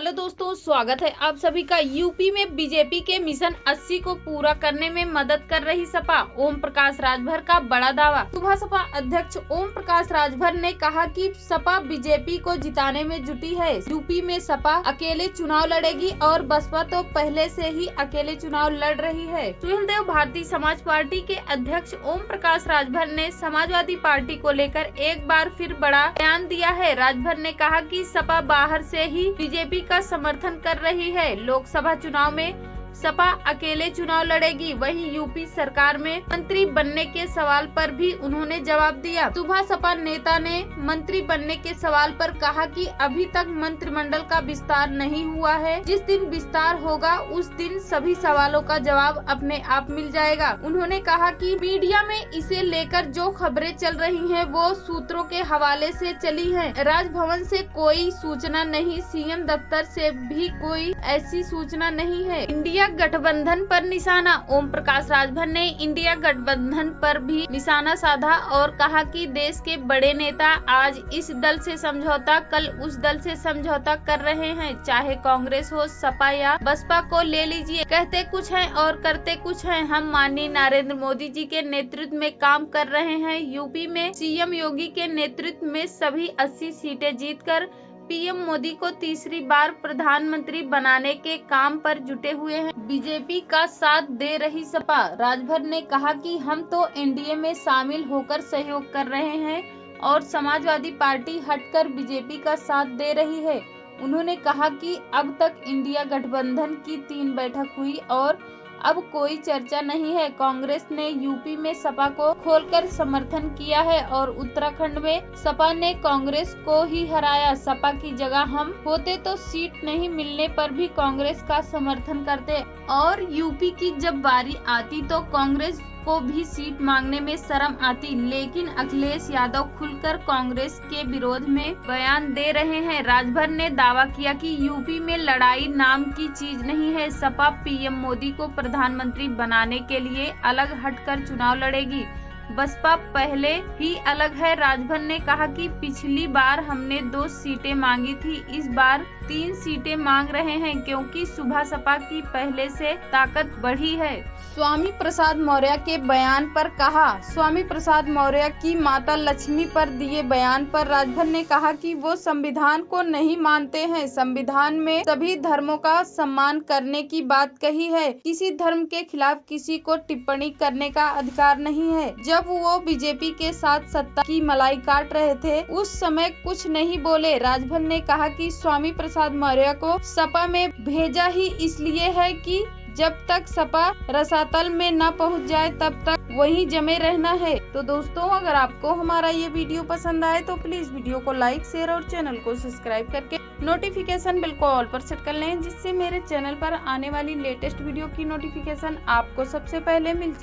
Hello दोस्तों, स्वागत है आप सभी का। यूपी में बीजेपी के मिशन 80 को पूरा करने में मदद कर रही सपा। ओम प्रकाश राजभर का बड़ा दावा। सुबह सपा अध्यक्ष ओम प्रकाश राजभर ने कहा कि सपा बीजेपी को जिताने में जुटी है। यूपी में सपा अकेले चुनाव लड़ेगी और बसपा तो पहले से ही अकेले चुनाव लड़ रही है। सुहेलदेव भारतीय समाज पार्टी के अध्यक्ष ओम प्रकाश राजभर ने समाजवादी पार्टी को लेकर एक बार फिर बड़ा बयान दिया है। राजभर ने कहा कि सपा बाहर से ही बीजेपी का समर्थन कर रही है। लोकसभा चुनाव में सपा अकेले चुनाव लड़ेगी। वहीं यूपी सरकार में मंत्री बनने के सवाल पर भी उन्होंने जवाब दिया। सुबह सपा नेता ने मंत्री बनने के सवाल पर कहा कि अभी तक मंत्रिमंडल का विस्तार नहीं हुआ है। जिस दिन विस्तार होगा उस दिन सभी सवालों का जवाब अपने आप मिल जाएगा। उन्होंने कहा कि मीडिया में इसे लेकर जो खबरें चल रही हैं वो सूत्रों के हवाले से चली हैं। राजभवन से कोई सूचना नहीं, सीएम दफ्तर से भी कोई ऐसी सूचना नहीं है। इंडिया गठबंधन पर निशाना। ओम प्रकाश राजभर ने इंडिया गठबंधन पर भी निशाना साधा और कहा कि देश के बड़े नेता आज इस दल से समझौता, कल उस दल से समझौता कर रहे हैं। चाहे कांग्रेस हो, सपा या बसपा को ले लीजिए, कहते कुछ हैं और करते कुछ हैं। हम माननीय नरेंद्र मोदी जी के नेतृत्व में काम कर रहे हैं। यूपी में सीएम योगी के नेतृत्व में सभी 80 सीटें जीतकर पीएम मोदी को तीसरी बार प्रधानमंत्री बनाने के काम पर जुटे हुए हैं। बीजेपी का साथ दे रही सपा। राजभर ने कहा कि हम तो एनडीए में शामिल होकर सहयोग कर रहे हैं और समाजवादी पार्टी हटकर बीजेपी का साथ दे रही है। उन्होंने कहा कि अब तक इंडिया गठबंधन की 3 बैठक हुई और अब कोई चर्चा नहीं है। कांग्रेस ने यूपी में सपा को खोलकर समर्थन किया है और उत्तराखंड में सपा ने कांग्रेस को ही हराया। सपा की जगह हम होते तो सीट नहीं मिलने पर भी कांग्रेस का समर्थन करते और यूपी की जब बारी आती तो कांग्रेस को भी सीट मांगने में शर्म आती। लेकिन अखिलेश यादव खुलकर कांग्रेस के विरोध में बयान दे रहे हैं। राजभर ने दावा किया कि यूपी में लड़ाई नाम की चीज नहीं है। सपा पीएम मोदी को प्रधानमंत्री बनाने के लिए अलग हटकर चुनाव लड़ेगी। बसपा पहले ही अलग है। राजभर ने कहा कि पिछली बार हमने 2 सीटें मांगी थी, इस बार 3 सीटें मांग रहे हैं क्योंकि सुबह सपा की पहले से ताकत बढ़ी है। स्वामी प्रसाद मौर्य के बयान पर कहा। स्वामी प्रसाद मौर्य की माता लक्ष्मी पर दिए बयान पर राजभर ने कहा कि वो संविधान को नहीं मानते हैं। संविधान में सभी धर्मों का सम्मान करने की बात कही है। किसी धर्म के खिलाफ किसी को टिप्पणी करने का अधिकार नहीं है। जब वो बीजेपी के साथ सत्ता की मलाई काट रहे थे उस समय कुछ नहीं बोले। राजभर ने कहा कि स्वामी प्रसाद मौर्य को सपा में भेजा ही इसलिए है कि जब तक सपा रसातल में न पहुंच जाए तब तक वहीं जमे रहना है। तो दोस्तों, अगर आपको हमारा ये वीडियो पसंद आए तो प्लीज वीडियो को लाइक, शेयर और चैनल को सब्सक्राइब करके नोटिफिकेशन बेल को ऑल पर सेट कर लें, जिससे मेरे चैनल पर आने वाली लेटेस्ट वीडियो की नोटिफिकेशन आपको सबसे पहले मिल सके।